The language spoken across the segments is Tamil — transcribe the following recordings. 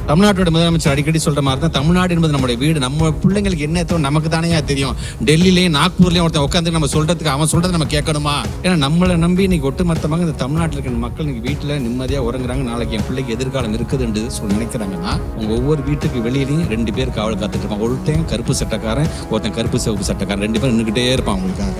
தமிழ்நாட்டோட முதலமைச்சர் அடிக்கடி சொல்ற மாதிரி தான், தமிழ்நாடு என்பது நம்மளுடைய வீடு. நம்ம பிள்ளைங்களுக்கு என்ன தோணும் நமக்கு தானே தெரியும். டெல்லியிலேயும் நாக்பூர்லேயும் ஒருத்தன் உட்காந்து நம்ம சொல்றதுக்கு அவன் சொல்றதை நம்ம கேட்கணுமா? ஏன்னா நம்மளை நம்பி இன்னைக்கு ஒட்டுமொத்தமாக இந்த தமிழ்நாட்டில் இருக்கிற மக்கள் இன்னைக்கு வீட்டில் நிம்மதியாக உறங்குறாங்க. நாளைக்கு என் பிள்ளைக்கு எதிர்காலம் இருக்குதுன்னு சொல்லி நினைக்கிறாங்கன்னா, உங்க ஒவ்வொரு வீட்டுக்கு வெளியிலையும் 2 பேர் காவல் காத்துட்டு இருப்பாங்க. ஒருத்தன் கருப்பு சட்டக்காரன், ஒருத்தன் கருப்பு சிவப்பு சட்டக்காரன், 2 பேரும் நின்றுகிட்டே இருப்பான் அவங்களுக்காக.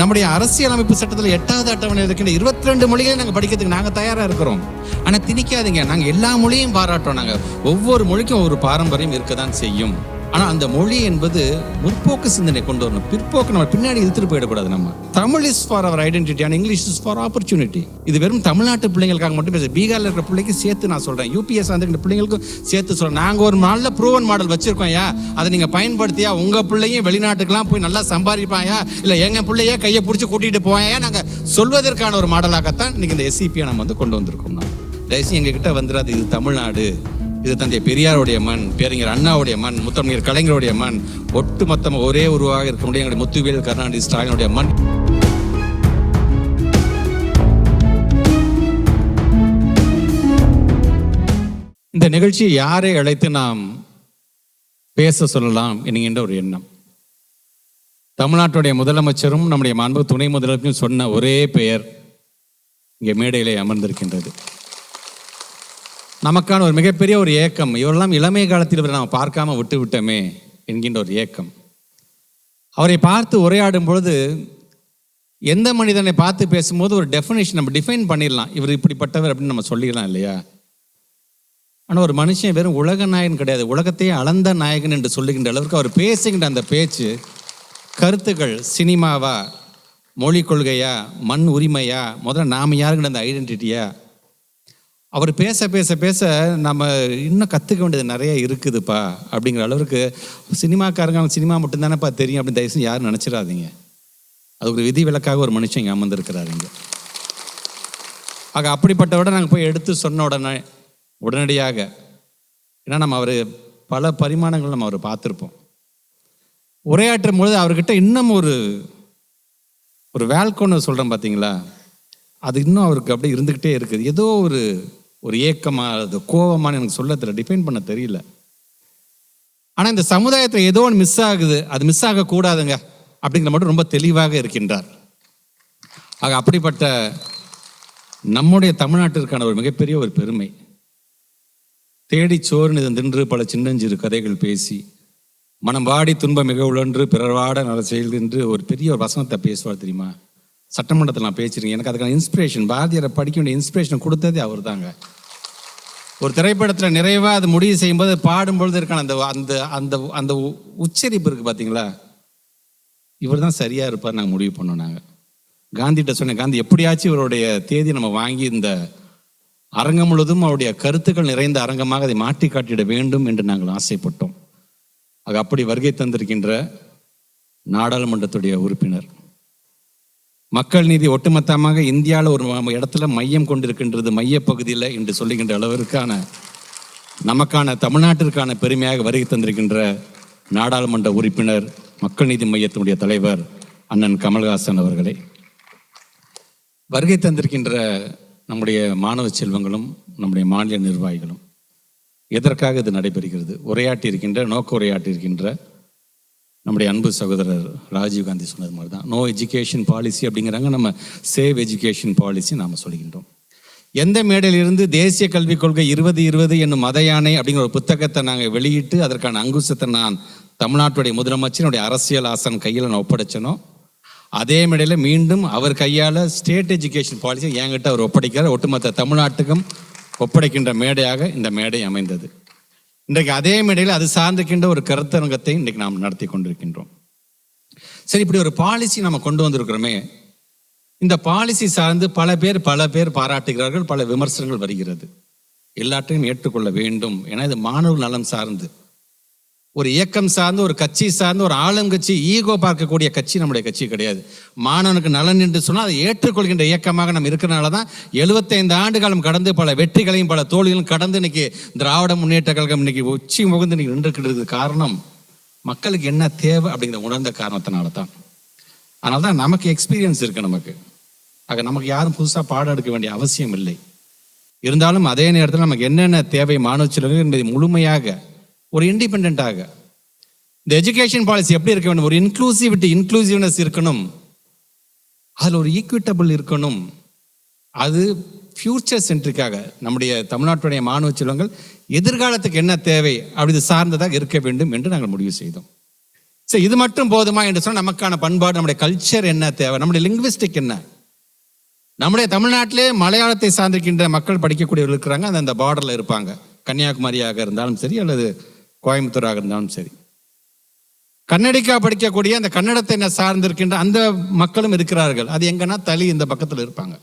நம்முடைய அரசியலமைப்பு சட்டத்தில் 8வது அட்டவணை இருக்கின்ற 22 மொழிகளை நாங்கள் படிக்கிறதுக்கு நாங்கள் தயாராக இருக்கிறோம். ஆனால் திணிக்காதீங்க, நாங்கள் எல்லா மொழியும் பாராட்டுறோம். நாங்கள் ஒவ்வொரு மொழிக்கும் ஒரு பாரம்பரியம் இருக்க தான் செய்யும். ஆனால் அந்த மொழி என்பது முற்போக்கு சிந்தனை கொண்டு வரணும். பிற்போக்கு நம்ம பின்னாடி இழுத்துட்டு போயிடக்கூடாது. நம்ம Tamil is for our identity and English is for opportunity. இது வெறும் தமிழ்நாட்டு பிள்ளைங்களுக்காக மட்டும் பேச, பீகாரில் இருக்கிற பிள்ளைக்கு சேர்த்து நான் சொல்கிறேன், யூபிஎஸ் வந்து பிள்ளைங்களுக்கும் சேர்த்து சொல்கிறேன். நாங்கள் ஒரு நல்ல ப்ரூவன் மாடல் வச்சுருக்கோம். அதை நீங்கள் பயன்படுத்தியா உங்கள் பிள்ளையும் வெளிநாட்டுக்கெல்லாம் போய் நல்லா சம்பாதிப்பாயா, இல்லை எங்கள் பிள்ளையே கையை பிடிச்சி கூட்டிகிட்டு போயா நாங்கள் சொல்வதற்கான ஒரு மாடலாகத்தான் இன்றைக்கி இந்த எஸ்சிபியை நம்ம வந்து கொண்டு வந்திருக்கோம். தயவுசெய்து எங்ககிட்ட வந்துடாது, இது தமிழ்நாடு, இது தந்தை பெரியாருடைய மண், பேரறிஞர் அண்ணாவுடைய மண், முத்தமிழர் கலைஞருடைய மண், ஒட்டு மொத்தமாக ஒரே உருவாக இருக்க முடியும் எங்களுடைய முத்துவேல் கருணாநிதி ஸ்டாலினுடைய மண். இந்த நிகழ்ச்சியை யாரை அழைத்து நாம் பேச சொல்லலாம் என்கின்ற ஒரு எண்ணம். தமிழ்நாட்டுடைய முதலமைச்சரும் நம்முடைய மாண்பு துணை முதலமைச்சரும் சொன்ன ஒரே பெயர் இங்கே மேடையிலே அமர்ந்திருக்கின்றது. நமக்கான ஒரு மிகப்பெரிய ஒரு ஏக்கம், இவரெல்லாம் இளமை காலத்தில் இவரை நாம் பார்க்காம விட்டு விட்டோமே என்கின்ற ஒரு ஏக்கம். அவரை பார்த்து உரையாடும் பொழுது எந்த மனிதனை பார்த்து பேசும்போது ஒரு டெஃபினேஷன் நம்ம டிஃபைன் பண்ணிடலாம், இவர் இப்படிப்பட்டவர் அப்படின்னு நம்ம சொல்லிடலாம் இல்லையா? ஆனால் ஒரு மனுஷன் வெறும் உலக நாயகன் கிடையாது, உலகத்தையே அளந்த நாயகன் என்று சொல்லுகின்ற அளவுக்கு அவர் பேசுகின்ற அந்த பேச்சு, கருத்துக்கள் சினிமாவா, மொழி கொள்கையா, மண் உரிமையா, முதல்ல நாம் யாருங்கிற அந்த ஐடென்டிட்டியா, அவர் பேச பேச பேச நம்ம இன்னும் கற்றுக்க வேண்டியது நிறைய இருக்குதுப்பா அப்படிங்கிற அளவுக்கு. சினிமாக்காரங்க சினிமா மட்டும்தானேப்பா தெரியும் அப்படின்னு தயவுசெய்து யாரும் நினச்சிடாதீங்க. அது ஒரு விதி விலக்காக ஒரு மனுஷன் இங்கே அமர்ந்திருக்கிறாருங்க. ஆக அப்படிப்பட்டவிட நாங்கள் போய் எடுத்து சொன்ன உடனடியாக, ஏன்னா நம்ம அவர் பல பரிமாணங்கள் நம்ம அவர் பார்த்துருப்போம். உரையாற்றும் பொழுது அவர்கிட்ட இன்னும் ஒரு வேல்கோன்னு சொல்கிறேன் பார்த்தீங்களா, அது இன்னும் அவருக்கு அப்படியே இருந்துக்கிட்டே இருக்குது. ஏதோ ஒரு ஏக்கமாக, அது கோபமான எனக்கு சொல்ல தெரியல, டிஃபைன் பண்ண தெரியல. ஆனால் இந்த சமுதாயத்தில் ஏதோ ஒன்று மிஸ் ஆகுது, அது மிஸ் ஆகக்கூடாதுங்க அப்படிங்கிற மட்டும் ரொம்ப தெளிவாக இருக்கின்றார். ஆக அப்படிப்பட்ட நம்முடைய தமிழ்நாட்டிற்கான ஒரு மிகப்பெரிய ஒரு பெருமை. தேடி சோர்ந்து தின்று பல சின்னஞ்சிறு கதைகள் பேசி, மனம் வாடி துன்பம் மிக உழன்று பிறர் வாட நல செயல்கின்று ஒரு பெரிய ஒரு வசனத்தை பேசுவார் தெரியுமா? சட்டமன்றத்தில் நான் பேசியிருக்கேன். எனக்கு அதுக்கான இன்ஸ்பிரேஷன், பாரதியாரை படிக்க வேண்டிய இன்ஸ்பிரேஷன் கொடுத்ததே அவர் தாங்க. ஒரு திரைப்படத்தில் நிறைவாக அது முடிவு செய்யும்போது பாடும்பொழுது இருக்கான அந்த அந்த அந்த அந்த உச்சரிப்பு இருக்குது பார்த்தீங்களா, இவர் தான் சரியாக இருப்பார் நாங்கள் முடிவு பண்ணோம். நாங்கள் காந்திகிட்ட சொன்னேன், காந்தி எப்படியாச்சும் இவருடைய தேதி நம்ம வாங்கி இந்த அரங்கம் முழுவதும் அவருடைய கருத்துக்கள் நிறைந்த அரங்கமாக அதை மாற்றி காட்டிட வேண்டும் என்று நாங்கள் ஆசைப்பட்டோம். ஆக அப்படி வருகை தந்திருக்கின்ற நாடாளுமன்றத்துடைய உறுப்பினர், மக்கள் நீதி ஒட்டுமொத்தமாக இந்தியாவில் ஒரு இடத்துல மையம் கொண்டிருக்கின்றது, மையப்பகுதியில் என்று சொல்லுகின்ற அளவிற்கான நமக்கான தமிழ்நாட்டிற்கான பெருமையாக வருகை தந்திருக்கின்ற நாடாளுமன்ற உறுப்பினர், மக்கள் நீதி மையத்தினுடைய தலைவர் அண்ணன் கமல்ஹாசன் அவர்களே, வருகை தந்திருக்கின்ற நம்முடைய மாணவ செல்வங்களும் நம்முடைய மாநில நிர்வாகிகளும், எதற்காக இது நடைபெறுகிறது, உரையாட்டி இருக்கின்ற நோக்க உரையாட்டி இருக்கின்ற நம்முடைய அன்பு சகோதரர் ராஜீவ்காந்தி சொன்னது மாதிரி தான், நோ எஜுகேஷன் பாலிசி அப்படிங்கிறாங்க, நம்ம சேவ் எஜுகேஷன் பாலிசி நாம் சொல்கின்றோம். எந்த மேடையிலிருந்து தேசிய கல்விக் கொள்கை 2020 என்னும் மத யானை அப்படிங்கிற ஒரு புத்தகத்தை நாங்கள் வெளியிட்டு அதற்கான அங்குசத்தை நான் தமிழ்நாட்டுடைய முதலமைச்சருடைய அரசியல் ஆசன் கையில் நான் ஒப்படைச்சனோ, அதே மேடையில் மீண்டும் அவர் கையால் ஸ்டேட் எஜுகேஷன் பாலிசி என்கிட்ட அவர் ஒப்படைக்கிறார். ஒட்டுமொத்த தமிழ்நாட்டுக்கும் ஒப்படைக்கின்ற மேடையாக இந்த மேடை அமைந்தது. இன்றைக்கு அதே மேடையில் அது சார்ந்திருக்கின்ற ஒரு கருத்தரங்கத்தை இன்றைக்கு நாம் நடத்தி கொண்டிருக்கின்றோம். சரி, இப்படி ஒரு பாலிசி நம்ம கொண்டு வந்திருக்கிறோமே, இந்த பாலிசி சார்ந்து பல பேர் பாராட்டுகிறார்கள், பல விமர்சனங்கள் வருகிறது. எல்லாத்தையும் ஏற்றுக்கொள்ள வேண்டும். ஏன்னா இது மாணவர் நலம் சார்ந்து, ஒரு இயக்கம் சார்ந்து, ஒரு கட்சி சார்ந்து, ஒரு ஆளுங்கட்சி ஈகோ பார்க்கக்கூடிய கட்சி நம்முடைய கட்சி கிடையாது. மாணவனுக்கு நலன் என்று சொன்னால் அதை ஏற்றுக்கொள்கின்ற இயக்கமாக நம்ம இருக்கிறனால தான் 75 ஆண்டு காலம் கடந்து பல வெற்றிகளையும் பல தோல்விகளையும் கடந்து இன்னைக்கு திராவிட முன்னேற்ற கழகம் இன்னைக்கு உச்சி முகந்து இன்னைக்கு நின்றுக்கிட்டு காரணம் மக்களுக்கு என்ன தேவை அப்படிங்கிற உணர்ந்த காரணத்தினால தான். அதனால தான் நமக்கு எக்ஸ்பீரியன்ஸ் இருக்கு நமக்கு. ஆக நமக்கு யாரும் புதுசாக பாடம் எடுக்க வேண்டிய அவசியம் இல்லை. இருந்தாலும் அதே நேரத்தில் நமக்கு என்னென்ன தேவை மாணவ செல்வங்கள் என்பதை முழுமையாக ஒரு இண்டிபெண்ட்டாக இந்த எஜுகேஷன் பாலிசி எப்படி இருக்க வேண்டும், ஒரு இன்க்ளூசிவ்னஸ் இருக்கணும், அதில் ஒரு ஈக்விட்டபிள் இருக்கணும், அது ஃபியூச்சர் சென்ட்ரிக்காக நம்முடைய தமிழ்நாட்டுடைய மாணவ செல்வங்கள் எதிர்காலத்துக்கு என்ன தேவை அப்படி சார்ந்ததாக இருக்க வேண்டும் என்று நாங்கள் முடிவு செய்தோம். சரி, இது மட்டும் போதுமா என்று சொன்னால் நமக்கான பண்பாடு, நம்முடைய கல்ச்சர் என்ன தேவை, நம்முடைய லிங்குவிஸ்டிக் என்ன. நம்முடைய தமிழ்நாட்டிலே மலையாளத்தை சார்ந்திருக்கின்ற மக்கள் படிக்கக்கூடியவர்கள் இருக்கிறாங்க, அந்த பார்டரில் இருப்பாங்க. கன்னியாகுமரியாக இருந்தாலும் சரி அல்லது கோயம்புத்தூராக இருந்தாலும் சரி. கன்னடிக்கா படிக்கக்கூடிய அந்த கன்னடத்தை என்ன சார்ந்திருக்கின்ற அந்த மக்களும் இருக்கிறார்கள். அது எங்கன்னா தளி இந்த பக்கத்தில் இருப்பாங்க.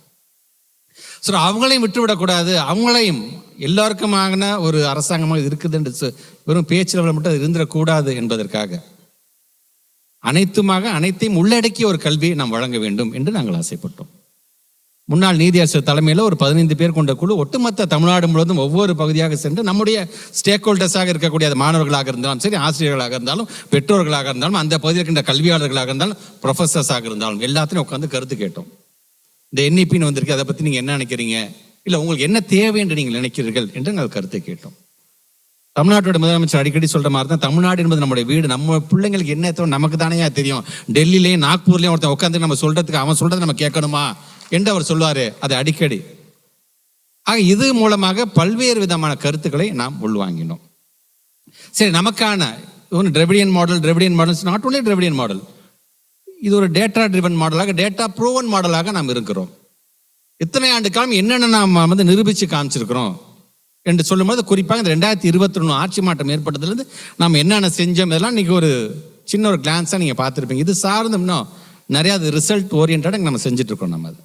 ஸோ அவங்களையும் விட்டுவிடக்கூடாது, அவங்களையும் எல்லாருக்குமான ஒரு அரசாங்கமாக இருக்குது என்று வெறும் பேச்சில் மட்டும் அது இருந்துடக்கூடாது என்பதற்காக அனைத்தையும் உள்ளடக்கிய ஒரு கல்வியை நாம் வழங்க வேண்டும் என்று நாங்கள் ஆசைப்பட்டோம். முன்னாள் நீதியரசர் தலைமையில் ஒரு 15 பேர் கொண்ட குழு ஒட்டுமொத்த தமிழ்நாடு முழுவதும் ஒவ்வொரு பகுதியாக சென்று நம்முடைய ஸ்டேக் ஹோல்டர்ஸாக இருக்கக்கூடிய மாணவர்களாக இருந்தாலும் சரி, ஆசிரியர்களாக இருந்தாலும், பெற்றோர்களாக இருந்தாலும், அந்த பகுதியில் இருக்கின்ற கல்வியாளர்களாக இருந்தாலும், ப்ரொஃபஸர்ஸாக இருந்தாலும் எல்லாத்தையும் உட்காந்து கருத்து கேட்டோம். இந்த என்இபின்னு வந்திருக்கு, அதை பற்றி நீங்கள் என்ன நினைக்கிறீங்க, இல்லை உங்களுக்கு என்ன தேவை என்று நீங்கள் நினைக்கிறீர்கள் என்று நாங்கள் கருத்தை கேட்டோம். தமிழ்நாட்டோட முதலமைச்சர் அடிக்கடி சொல்கிற மாதிரி தான், தமிழ்நாடு என்பது நம்முடைய வீடு, நம்ம பிள்ளைங்களுக்கு என்ன தேவை நமக்கு தானே தெரியும். டெல்லியிலையும் நாக்பூர்லேயும் ஒருத்தன் உட்காந்து நம்ம சொல்கிறதுக்கு அவன் சொல்கிறத நம்ம கேட்கணுமா என்று அவர் சொல்வார், அது அடிக்கடி. ஆக இது மூலமாக பல்வேறு விதமான கருத்துக்களை நாம் உள்வாங்கினோம். சரி, நமக்கான Dravidian models not only Dravidian model, இது ஒரு டேட்டா ட்ரிவன் மாடலாக, டேட்டா ப்ரூவன் மாடலாக நாம் இருக்கிறோம். இத்தனை ஆண்டு காலம் என்னென்ன நாம் நிரூபித்து காமிச்சிருக்கிறோம் என்று சொல்லும்போது, குறிப்பாக இந்த 2021 ஆட்சி மாற்றம் ஏற்பட்டதுலேருந்து நாம் என்னென்ன செஞ்சோம் இதெல்லாம் இன்றைக்கி ஒரு சின்ன ஒரு கிளான்ஸாக நீங்கள் பார்த்துருப்பீங்க. இது சார்ந்து இன்னும் நிறையா அது ரிசல்ட் ஓரியன்டாக நம்ம செஞ்சுட்ருக்கோம். நம்ம அது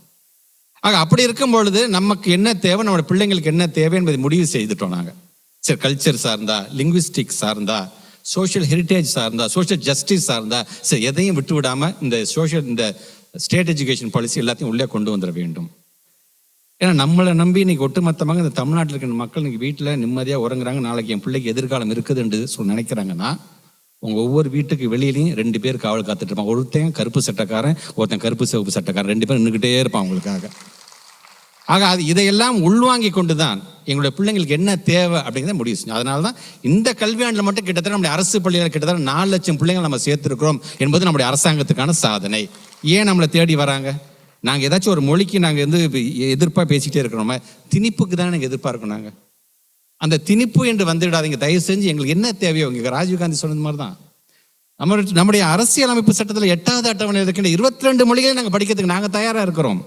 ஆக அப்படி இருக்கும் பொழுது நமக்கு என்ன தேவை, நம்மளோட பிள்ளைங்களுக்கு என்ன தேவை என்பதை முடிவு செய்துட்டோம் நாங்கள். சரி, கல்ச்சர் சார்ந்தா, லிங்குவிஸ்டிக் சார்ந்தா, சோஷியல் ஹெரிட்டேஜ் சார்ந்தா, சோஷியல் ஜஸ்டிஸ் சார்ந்தா, சரி எதையும் விட்டு விடாமல் இந்த ஸ்டேட் எஜுகேஷன் பாலிசி எல்லாத்தையும் உள்ளே கொண்டு வந்துட வேண்டும். ஏன்னா நம்மளை நம்பி இன்னைக்கு ஒட்டுமொத்தமாக இந்த தமிழ்நாட்டில் இருக்கிற மக்கள் இன்னைக்கு வீட்டில் நிம்மதியாக உறங்குறாங்க, நாளைக்கு என் பிள்ளைக்கு எதிர்காலம் இருக்குது என்று நினைக்கிறாங்கன்னா, உங்கள் ஒவ்வொரு வீட்டுக்கு வெளியிலையும் 2 பேர் காவல் காத்துட்டு இருப்பாங்க. ஒருத்தன் கருப்பு சட்டக்காரன், ஒருத்தன் கருப்பு சிவப்பு சட்டக்காரன், 2 பேரும் நின்றுக்கிட்டே இருப்பான் அவங்களுக்காக. ஆக அது இதையெல்லாம் உள்வாங்கி கொண்டு தான் எங்களுடைய பிள்ளைங்களுக்கு என்ன தேவை அப்படிங்கிறத முடிவு செஞ்சோம். அதனால தான் இந்த கல்வியாண்டில் மட்டும் கிட்டத்தட்ட நம்முடைய அரசு பள்ளியில் கிட்டத்தட்ட 4 லட்சம் பிள்ளைங்கள் நம்ம சேர்த்துருக்கிறோம் என்பது நம்முடைய அரசாங்கத்துக்கான சாதனை. ஏன் நம்மளை தேடி வராங்க? நாங்கள் ஏதாச்சும் ஒரு மொழிக்கு நாங்கள் எதிர்ப்பாக பேசிக்கிட்டே இருக்கிறோமா? திணிப்புக்கு தானே நாங்கள் எதிர்பார்க்கணும். நாங்கள் அந்த திணிப்பு என்று வந்துவிடாதீங்க தயவு செஞ்சு. எங்களுக்கு என்ன தேவையோ, இங்கே ராஜீவ்காந்தி சொன்னது மாதிரி தான் நம்முடைய அரசியலமைப்பு சட்டத்தில் 8வது அட்டவணை இருக்கின்ற 22 மொழிகளை நாங்கள் படிக்கிறதுக்கு நாங்கள் தயாராக இருக்கிறோம்.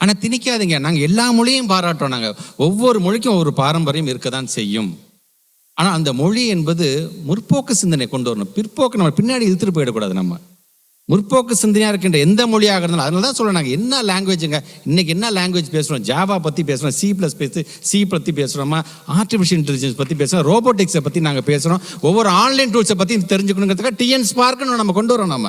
ஆனால் திணிக்காதீங்க, நாங்கள் எல்லா மொழியும் பாராட்டுறோம். நாங்கள் ஒவ்வொரு மொழிக்கும் ஒரு பாரம்பரியம் இருக்க தான் செய்யும். ஆனால் அந்த மொழி என்பது முற்போக்கு சிந்தனை கொண்டு வரணும். பிற்போக்கு நம்ம பின்னாடி இழுத்துட்டு போயிடக்கூடாது. நம்ம முற்போக்கு சிந்தனையாக இருக்கின்ற எந்த மொழியாக இருந்தாலும், அதனால தான் சொல்கிறேன், நாங்கள் என்ன லாங்குவேஜுங்க இன்றைக்கி என்ன லாங்குவேஜ் பேசுகிறோம், ஜாவா பற்றி பேசுகிறோம், சி பற்றி பேசுகிறோமா, ஆர்டிஃபிஷியல் இன்டெலிஜென்ஸ் பற்றி பேசுகிறோம், ரோபோட்டிக்ஸை பற்றி நாங்கள் பேசுகிறோம், ஒவ்வொரு ஆன்லைன் டூல்ஸை பற்றி தெரிஞ்சுக்கணுங்கிறதுக்காக டிஎன் ஸ்பார்க்னு நம்ம கொண்டு வரோம்.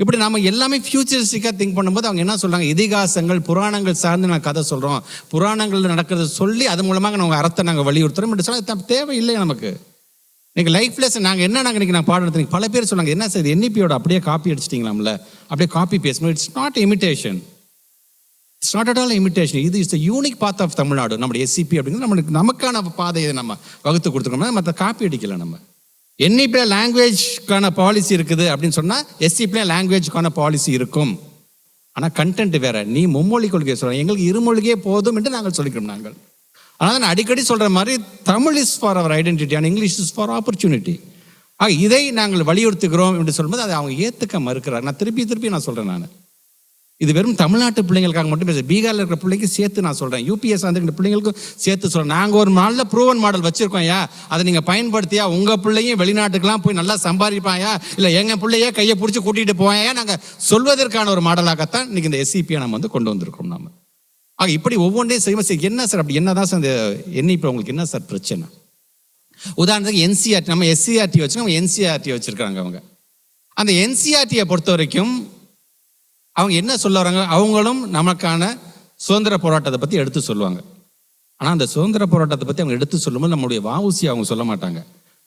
இப்படி நம்ம எல்லாமே ஃபியூச்சரிஸ்டிக்காக திங்க் பண்ணும்போது அவங்க என்ன சொல்கிறாங்க, இதிகாசங்கள் புராணங்கள் சார்ந்து நாங்கள் கதை சொல்கிறோம், புராணங்கள் நடக்கிறத சொல்லி அது மூலமாக நாங்கள் அர்த்தத்தை நாங்கள் வலியுறுத்துறோம் இப்படி சொன்னால் தேவையில்லை நமக்கு. இன்றைக்கி லைஃப் லெசன் நாங்கள் நாங்கள் பாடம் எடுத்து பல பேர் சொன்னாங்க, என்ன சார் என்இபியோட அப்படியே காப்பி அடிச்சிட்டிங்களாம்ல, அப்படியே காப்பி பேசணும். It's not imitation, it's not at all imitation. இது is the unique path of Tamil Nadu. நம்மளுடைய எஸ்சிபி அப்படிங்கிறது நமக்கான பாதையை நம்ம வகுத்து கொடுத்துருக்கோம்னா மற்ற காப்பி அடிக்கலை. நம்ம என்இபியில் லாங்குவேஜ்க்கான பாலிசி இருக்குது அப்படின்னு சொன்னால் எஸ்சிபியில் லாங்குவேஜ்க்கான பாலிசி இருக்கும். ஆனால் கண்டென்ட் வேறு. நீ மும்மொழி கொள்கையை சொல்கிறேன், எங்களுக்கு இருமொழியே போதும் என்று நாங்கள் சொல்லிக்கிறோம். நாங்கள் ஆனால் நான் அடிக்கடி சொல்கிற மாதிரி Tamil is for our identity and English is for opportunity. இதை நாங்கள் வலியுறுத்துகிறோம் என்று சொல்லும்போது அதை அவங்க ஏற்றுக்க மறுக்கிறார். நான் திருப்பி நான் சொல்கிறேன், இது வெறும் தமிழ்நாட்டு பிள்ளைங்களுக்காக மட்டும் பேச, பீகாரில் இருக்கிற பிள்ளைக்கு சேர்த்து நான் சொல்கிறேன், யூபிஎஸ் அந்த பிள்ளைங்களுக்கும் சேர்த்து சொல்கிறேன். நாங்கள் ஒரு நல்ல ப்ரூவன் மாடல் வச்சுருக்கோம். அதை நீங்கள் பயன்படுத்தியா உங்கள் பிள்ளையும் வெளிநாட்டுக்கெல்லாம் போய் நல்லா சம்பாதிப்பாயா, இல்லை எங்கள் பிள்ளையே கையை பிடிச்சி கூட்டிகிட்டு போவாயா, நாங்கள் சொல்வதற்கான ஒரு மாடலாகத்தான் இன்றைக்கி இந்த எஸ்சிபியை நம்ம கொண்டு வந்திருக்கோம். நம்ம இப்படி ஒவ்வொன்றையும் செய்வோம். என்ன சார் அப்படி என்ன தான் சார் இந்த என்இபி உங்களுக்கு என்ன சார் பிரச்சனை? உதாரணத்துக்கு என்சிஆர்டி, நம்ம எஸ்சிஆர்டி வச்சுருக்கோம், என்சிஆர்டி வச்சுருக்காங்க. அவங்க அந்த என்சிஆர்டியை பொறுத்த வரைக்கும் அவங்க என்ன சொல்ல வராங்க, அவங்களும் நமக்கான சுதந்திர போராட்டத்தை பற்றி எடுத்து சொல்லுவாங்க. ஆனால் அந்த சுதந்திர போராட்டத்தை பற்றி அவங்க எடுத்து சொல்லும்போது நம்முடைய வஉசி அவங்க சொல்ல மாட்டாங்க,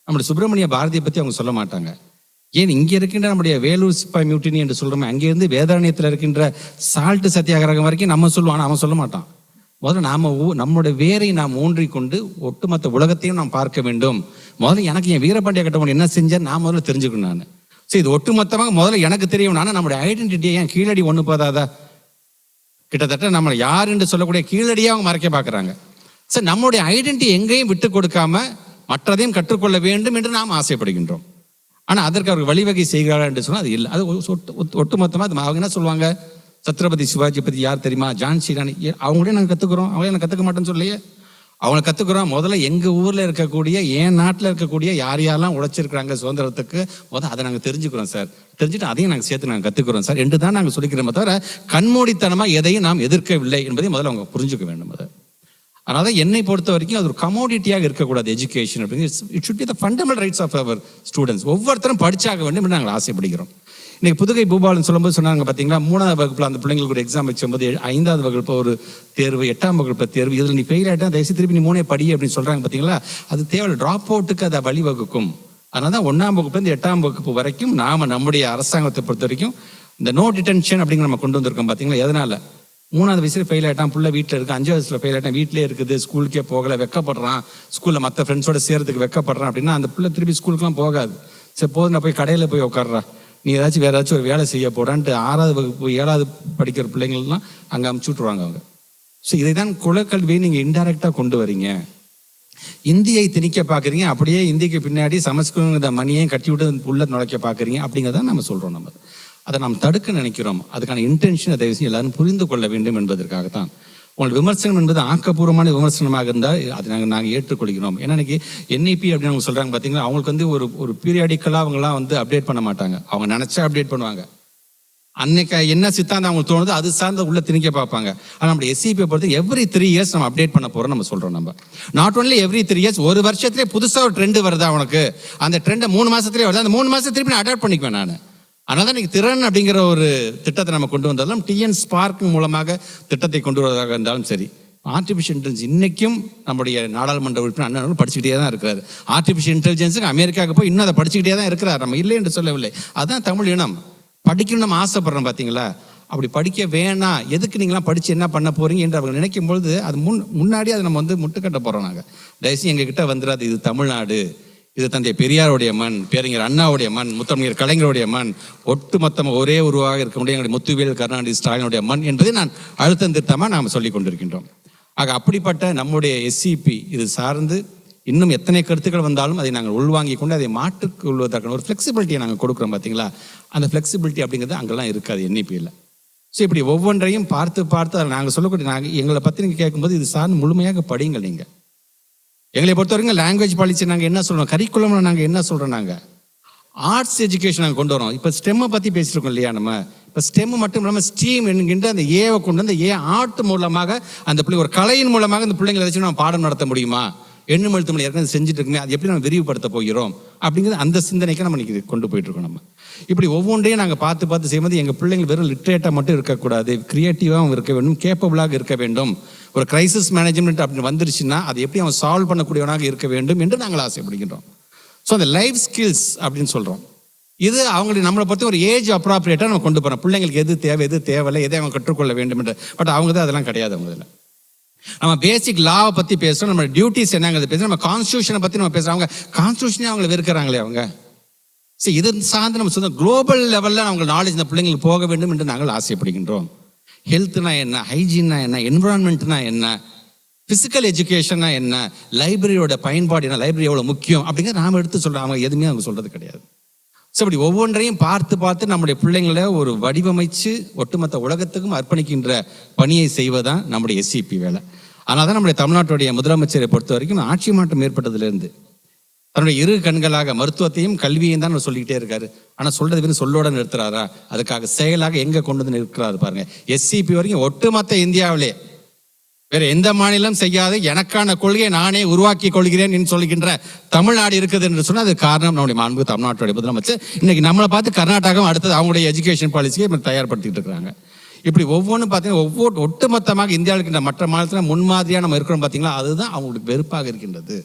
நம்முடைய சுப்பிரமணிய பாரதியை பற்றி அவங்க சொல்ல மாட்டாங்க. ஏன் இங்கே இருக்கின்ற நம்முடைய வேலூர் சிப்பாய் மியூட்டினி என்று சொல்கிறோமே, அங்கேருந்து வேதாரண்யத்தில் இருக்கின்ற சால்ட்டு சத்தியாகிரகம் வரைக்கும் நம்ம சொல்லுவோம், ஆனால் அவன் சொல்ல மாட்டான். முதல்ல நம்மளுடைய வேரை நாம் ஊன்றிக்கொண்டு ஒட்டுமொத்த உலகத்தையும் நாம் பார்க்க வேண்டும். முதல்ல எனக்கு என் வீரபாண்டிய கட்டபொம்மன் என்ன செஞ்சேன் நான் முதல்ல தெரிஞ்சுக்கணும். நான் சரி, இது ஒட்டுமொத்தமாக முதல்ல எனக்கு தெரியும். ஆனால் நம்மளுடைய ஐடென்டிட்டியை ஏன் கீழடி ஒன்று போதாதா? கிட்டத்தட்ட நம்மளை யார் என்று சொல்லக்கூடிய கீழடியாக அவங்க மறைக்க பார்க்குறாங்க. சரி, நம்மளுடைய ஐடென்டிட்டி எங்கேயும் விட்டு கொடுக்காம மற்றதையும் கற்றுக்கொள்ள வேண்டும் என்று நாம் ஆசைப்படுகின்றோம். ஆனால் அதற்கு அவர்கள் வழிவகை செய்கிறார்கள் என்று சொன்னால் அது இல்லை. அது ஒட்டுமொத்தமாக அவங்க என்ன சொல்லுவாங்க, சத்ரபதி சிவாஜி பற்றி யார் தெரியுமா, ஜான்சி ராணி, அவங்களே நாங்கள் கற்றுக்குறோம், அவங்களே நான் கற்றுக்க மாட்டேன்னு சொல்லியே. அவங்களை கற்றுக்குறோம். முதல்ல எங்கள் ஊரில் இருக்கக்கூடிய, என் நாட்டில் இருக்கக்கூடிய யார் யாரெல்லாம் உழைச்சிருக்கிறாங்க சுதந்திரத்துக்கு, முதல்ல அதை நாங்கள் தெரிஞ்சுக்கிறோம் சார். தெரிஞ்சுட்டு அதையும் நாங்கள் சேர்த்து நாங்கள் கற்றுக்குறோம் சார் என்று தான் நாங்கள் சொல்லிக்கிறோமே தவிர கண்மூடித்தனமாக எதையும் நாம் எதிர்க்கவில்லை என்பதை முதல்ல அவங்க புரிஞ்சுக்க வேண்டும். அதை அதனால என்னை பொறுத்த வரைக்கும் அது ஒரு கமோடிட்டியாக இருக்கக்கூடாது. எஜுகேஷன் அப்படிங்கிறது it should be the fundamental rights of our students. ஒவ்வொருத்தரும் படிச்சாக வேண்டும் என்று நாங்கள் ஆசைப்படுகிறோம். இன்னைக்கு புதுகை பூபாலன் சொல்லும்போது சொன்னாங்க பார்த்தீங்களா, 3ஆவது வகுப்பில் அந்த பிள்ளைங்களுக்கு ஒரு எக்ஸாம் வச்சும்போது 5ஆவது வகுப்பு ஒரு தேர்வு, 8ஆம் வகுப்பு தேர்வு, இதில் நீ ஃபெயில் ஆகிட்டா தயவுசு திருப்பி நீ 3 படி அப்படின்னு சொல்கிறாங்க பார்த்தீங்களா. அது தேவை, ட்ராப் அவுட்டுக்கு அதை வழிவகுக்கும். அதனால தான் 1ஆம் வகுப்புலேருந்து 8ஆம் வகுப்பு வரைக்கும் நாம் நம்முடைய அரசாங்கத்தை பொறுத்த வரைக்கும் இந்த நோ டிடென்ஷன் அப்படிங்கிற நம்ம கொண்டு வந்திருக்கோம் பார்த்தீங்களா. எதனால் 3ஆவது வயசுல ஃபெயில் ஆகிட்டான், புள்ள வீட்டில் இருக்கு, 5 வயசுல ஃபெயில் ஆகிட்டான், வீட்டிலே இருக்குது, ஸ்கூலுக்கே போகலை, வெக்கப்படுறான், ஸ்கூலில் மற்ற ஃப்ரெண்ட்ஸோட சேர்றதுக்கு வெக்கப்படுறான் அப்படின்னா அந்த பிள்ளை திருப்பி ஸ்கூலுக்குலாம் போகாது. சரி போது, நான் போய் கடையில் போய் உட்காடுறா, நீ ஏதாச்சும் வேறு ஏதாச்சும் ஒரு வேலை செய்ய போடான்ட்டு 6ஆவது வகுப்பு 7ஆவது படிக்கிற பிள்ளைங்கள்லாம் அங்கே அமுச்சு விட்ருவாங்க அவங்க. ஸோ இதை தான் குலக்கல்வியை நீங்கள் இன்டைரக்டாக கொண்டு வரீங்க. இந்தியை திணிக்க பார்க்குறீங்க, அப்படியே இந்திக்கு பின்னாடி சமஸ்கிருத மணியையும் கட்டி விட்டு உள்ள நுழைக்க பார்க்குறீங்க அப்படிங்கிறத நம்ம சொல்கிறோம். நம்ம அதை நாம் தடுக்க நினைக்கிறோம். அதுக்கான இன்டென்ஷனை தயவு எல்லாரும் புரிந்து கொள்ள வேண்டும் என்பதற்காகத்தான். உங்கள் விமர்சனம் என்பது ஆக்கப்பூர்வமான விமர்சனமாக இருந்தால் அதை நாங்கள் ஏற்றுக்கொள்கிறோம். ஏன்னா இன்னைக்கு NEP அப்படின்னு அவங்க சொல்கிறாங்க பார்த்தீங்களா, அவங்களுக்கு ஒரு பீரியாடிக்கலாக அவங்களாம் அப்டேட் பண்ண மாட்டாங்க. அவங்க நினச்சா அப்டேட் பண்ணுவாங்க. அன்னைக்கு என்ன சித்தாந்தம் அவங்களுக்கு தோணுது அது சார்ந்த உள்ள திணிக்க பார்ப்பாங்க. ஆனால் நம்மளுடைய SCP பொறுத்து எவ்ரி 3 இயர்ஸ் நம்ம அப்டேட் பண்ண போகிறோம் நம்ம சொல்கிறோம். நம்ம நாட் ஒன்லி எவ்ரி 3 இயர்ஸ், ஒரு வருஷத்துலேயே புதுசாக ஒரு ட்ரெண்டு வருதா அவனுக்கு, அந்த ட்ரெண்டை 3 மாதத்துலேயே வருது, அந்த 3 மாதத்தை திருப்பி நான் அடாப்ட் பண்ணிக்குவேன் நான். அதனால தான் இன்னைக்கு திறன் அப்படிங்கிற ஒரு திட்டத்தை நம்ம கொண்டு வந்தாலும் TN ஸ்பார்க் மூலமாக திட்டத்தை கொண்டு வருவதாக இருந்தாலும் சரி, ஆர்டிஃபிஷியல் இன்டெலிஜென்ஸ் இன்னைக்கும் நம்முடைய நாடாளுமன்ற உறுப்பினர் அண்ணன் படிச்சுக்கிட்டே தான் இருக்கிறாரு. ஆர்டிஃபிஷியல் இன்டெலிஜென்ஸுக்கு அமெரிக்காவுக்கு போய் இன்னும் அதை படிச்சுக்கிட்டே தான் இருக்கிறார். நம்ம இல்லை என்று சொல்லவில்லை. அதுதான் தமிழ் இனம். படிக்கணும் நம்ம ஆசைப்படுறோம் பார்த்தீங்களா. அப்படி படிக்க வேணாம், எதுக்கு நீங்களாம் படித்து என்ன பண்ண போகிறீங்க என்று அவங்க நினைக்கும் பொழுது அது முன்னாடி அதை நம்ம முட்டுக்கட்ட போகிறோம். நாங்கள் தயவுசெய்து எங்ககிட்ட வந்துடாது, இது தமிழ்நாடு, இது தந்தை பெரியாருடைய மண், பேரறிஞர் அண்ணாவுடைய மண், முத்தமிழர் கலைஞருடைய மண், ஒட்டுமொத்தமாக ஒரே உருவாக இருக்க முடிய எங்களுடைய முத்துவேல் கருணாநிதி ஸ்டாலினுடைய மண் என்பதை நான் அழுத்தம் திருத்தமாக நாம் சொல்லிக் கொண்டிருக்கின்றோம். ஆக அப்படிப்பட்ட நம்முடைய SCP இது சார்ந்து இன்னும் எத்தனை கருத்துக்கள் வந்தாலும் அதை நாங்கள் உள்வாங்கி கொண்டு அதை மாற்றிக்கொள்வதற்கான ஒரு ஃப்ளெக்சிபிலிட்டியை நாங்கள் கொடுக்குறோம் பார்த்தீங்களா. அந்த ஃப்ளெக்சிபிலிட்டி அப்படிங்கிறது அங்கெல்லாம் இருக்காது NEPயில். ஸோ இப்படி ஒவ்வொன்றையும் பார்த்து அதை நாங்கள் சொல்லக்கூடிய எங்களை பற்றி நீங்கள் கேட்கும்போது இது சார்ந்து முழுமையாக படியுங்கள். நீங்கள் எங்களை பொறுத்த வரைக்கும் லாங்குவேஜ் பாலிசி நாங்கள் என்ன சொல்கிறோம், கரிக்குலமில் நாங்கள் என்ன சொல்கிறோம், நாங்கள் ஆர்ட்ஸ் எஜுகேஷன் நாங்கள் கொண்டு வரோம். இப்போ ஸ்டெம்மை பற்றி பேசியிருக்கோம் இல்லையா. நம்ம இப்போ ஸ்டெம் மட்டும் இல்லாமல் ஸ்டீம் என்கின்ற அந்த ஏவை கொண்டு வந்து ஆர்ட் மூலமாக அந்த பிள்ளை ஒரு கலையின் மூலமாக அந்த பிள்ளைங்களை வச்சு நம்ம பாடம் நடத்த முடியுமா, எண்ணும் எழுத்து மொழி ஏற்கனவே செஞ்சுட்டு இருக்குமே, அது எப்படி நம்ம விரிவுபடுத்த போகிறோம் அப்படிங்கிறது அந்த சிந்தனைக்கு நம்ம இன்னைக்கு கொண்டு போயிட்டு இருக்கோம். நம்ம இப்படி ஒவ்வொன்றையும் நாங்கள் பார்த்து செய்யும்போது எங்கள் பிள்ளைங்கள் வெறும் லிட்ரேட்டாக மட்டும் இருக்கக்கூடாது, கிரியேட்டிவாகவும் இருக்க வேண்டும், கேப்பபிளாக இருக்க வேண்டும். ஒரு கிரைசிஸ் மேனேஜ்மெண்ட் அப்படின்னு வந்துருச்சுன்னா அது எப்படி அவன் சால்வ் பண்ணக்கூடியவனாக இருக்க வேண்டும் என்று நாங்கள் ஆசைப்படுகின்றோம். ஸோ அந்த லைஃப் ஸ்கில்ஸ் அப்படின்னு சொல்கிறோம். இது அவங்களுக்கு நம்மளை பற்றி ஒரு ஏஜ் அப்ராப்ரியேட்டாக நம்ம கொண்டு போகிறோம். பிள்ளைங்களுக்கு எது தேவை எது தேவையில்லை, எதை அவங்க கற்றுக்கொள்ள வேண்டும் என்று. பட் அவங்க தான் அதெல்லாம் கிடையாது. அவங்க இதில் நம்ம பேசிக் லாவை பற்றி பேசுகிறோம், நம்ம டியூட்டிஸ் என்னங்கிறது பேசுகிறோம், நம்ம கான்ஸ்டியூஷனை பற்றி நம்ம பேசுகிறோம். அவங்க கான்ஸ்டியூஷனே அவங்களை வெறுக்கிறாங்களே அவங்க. சரி, இது சார்ந்து நம்ம சொந்த குளோபல் லெவலில் அவங்க நாலேஜ் இந்த பிள்ளைங்களுக்கு போக வேண்டும் என்று நாங்கள் ஆசைப்படுகின்றோம். ஹெல்த்னா என்ன, ஹைஜீன்னா என்ன, என்விரான்மெண்ட்னா என்ன, ஃபிசிக்கல் எஜுகேஷன்னா என்ன, லைப்ரரியோட பயன்பாடு என்ன, லைப்ரரி எவ்வளோ முக்கியம் அப்படிங்கிறத நாம் எடுத்து சொல்கிறோம். அவங்க எதுவுமே அவங்க சொல்கிறது கிடையாது. ஸோ இப்படி ஒவ்வொன்றையும் பார்த்து நம்முடைய பிள்ளைங்களை ஒரு வடிவமைச்சு ஒட்டுமொத்த உலகத்துக்கும் அர்ப்பணிக்கின்ற பணியை செய்வதுதான் நம்முடைய SCP வேலை. ஆனால் தான் நம்முடைய தமிழ்நாட்டுடைய முதலமைச்சரை பொறுத்த வரைக்கும் ஆட்சி மாற்றம் ஏற்பட்டதுலேருந்து தன்னுடைய 2 கண்களாக மருத்துவத்தையும் கல்வியையும் தான் சொல்லிக்கிட்டே இருக்காரு. ஆனால் சொல்றது வந்து சொல்லோட நிறுத்துறாரா, அதுக்காக செயலாக எங்கே கொண்டு வந்து நிற்கிறாரு பாருங்க. SCP வரைக்கும் ஒட்டுமொத்த இந்தியாவிலே வேற எந்த மாநிலம் செய்யாத எனக்கான கொள்கையை நானே உருவாக்கி கொள்கிறேன் என்று சொல்கின்ற தமிழ்நாடு இருக்குது என்று சொன்னால் அது காரணம் நம்முடைய மாண்பு தமிழ்நாட்டுடைய முதலமைச்சர். இன்னைக்கு நம்மளை பார்த்து கர்நாடகம் அடுத்தது அவங்களுடைய எஜுகேஷன் பாலிசியை தயார்படுத்திட்டு இருக்கிறாங்க. இப்படி ஒவ்வொன்றும் பார்த்தீங்கன்னா ஒட்டுமொத்தமாக இந்தியாவுக்கு மற்ற மாநிலத்தில் முன்மாதிரியாக நம்ம இருக்கிறோம் பார்த்தீங்களா, அதுதான் அவங்களுக்கு வெறுப்பாக இருக்கின்றது.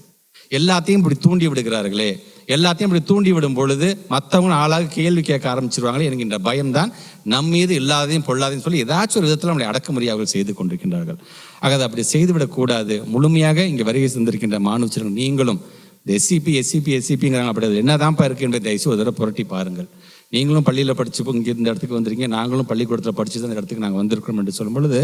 எல்லாத்தையும் இப்படி தூண்டி விடுகிறார்களே, எல்லாத்தையும் இப்படி தூண்டி விடும் பொழுது மற்றவங்க ஆளாக கேள்வி கேட்க ஆரம்பிச்சிருவாங்களே என்கின்ற பயம்தான் நம் மீது இல்லாதையும் பொல்லாதையும் சொல்லி ஏதாச்சும் ஒரு விதத்தில் நம்மளை அடக்குமுறை அவர்கள் செய்து கொண்டிருக்கின்றார்கள். ஆக அப்படி செய்துவிடக்கூடாது. முழுமையாக இங்கே வருகை தந்திருக்கின்ற மாணவர்கள் நீங்களும் இந்த எஸ்சிபிங்கிறாங்க, அப்படி என்னதான்ப்பா இருக்கு என்பதை தயவுசு ஒரு தடவை புரட்டி பாருங்கள். நீங்களும் பள்ளியில் படிச்சு இங்கே இந்த இடத்துக்கு வந்திருக்கீங்க, நாங்களும் பள்ளிக்கூடத்தில் படிச்சு தான் இந்த இடத்துக்கு நாங்கள் வந்திருக்கிறோம் என்று சொல்லும் பொழுது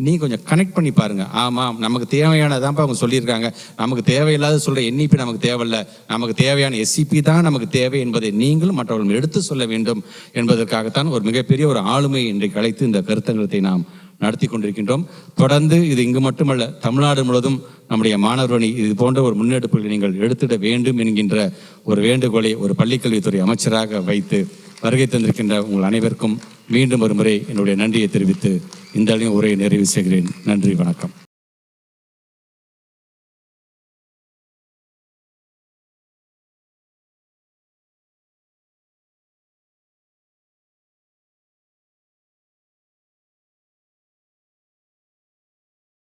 நீங்கள் கொஞ்சம் கனெக்ட் பண்ணி பாருங்கள். ஆமாம், நமக்கு தேவையானதான்ப்பா அவங்க சொல்லியிருக்காங்க. நமக்கு தேவையில்லாத சொல்கிற என்இபி நமக்கு தேவையில்லை, நமக்கு தேவையான எஸ்சிபி தான் நமக்கு தேவை என்பதை நீங்களும் மற்றவர்கள் எடுத்து சொல்ல வேண்டும் என்பதற்காகத்தான் ஒரு மிகப்பெரிய ஒரு ஆளுமை இன்றைக்கு அழைத்து இந்த கருத்தங்கத்தை நாம் நடத்தி கொண்டிருக்கின்றோம். தொடர்ந்து இது இங்கு மட்டுமல்ல, தமிழ்நாடு முழுவதும் நம்முடைய மாணவரணி இது போன்ற ஒரு முன்னெடுப்புகளை நீங்கள் எடுத்திட வேண்டும் என்கின்ற ஒரு வேண்டுகோளை ஒரு பள்ளிக்கல்வித்துறை அமைச்சராக வைத்து வருகை தந்திருக்கின்ற உங்கள் அனைவருக்கும் மீண்டும் ஒரு முறை என்னுடைய நன்றியை தெரிவித்து இந்த உரையை நிறைவு செய்கிறேன். நன்றி, வணக்கம்.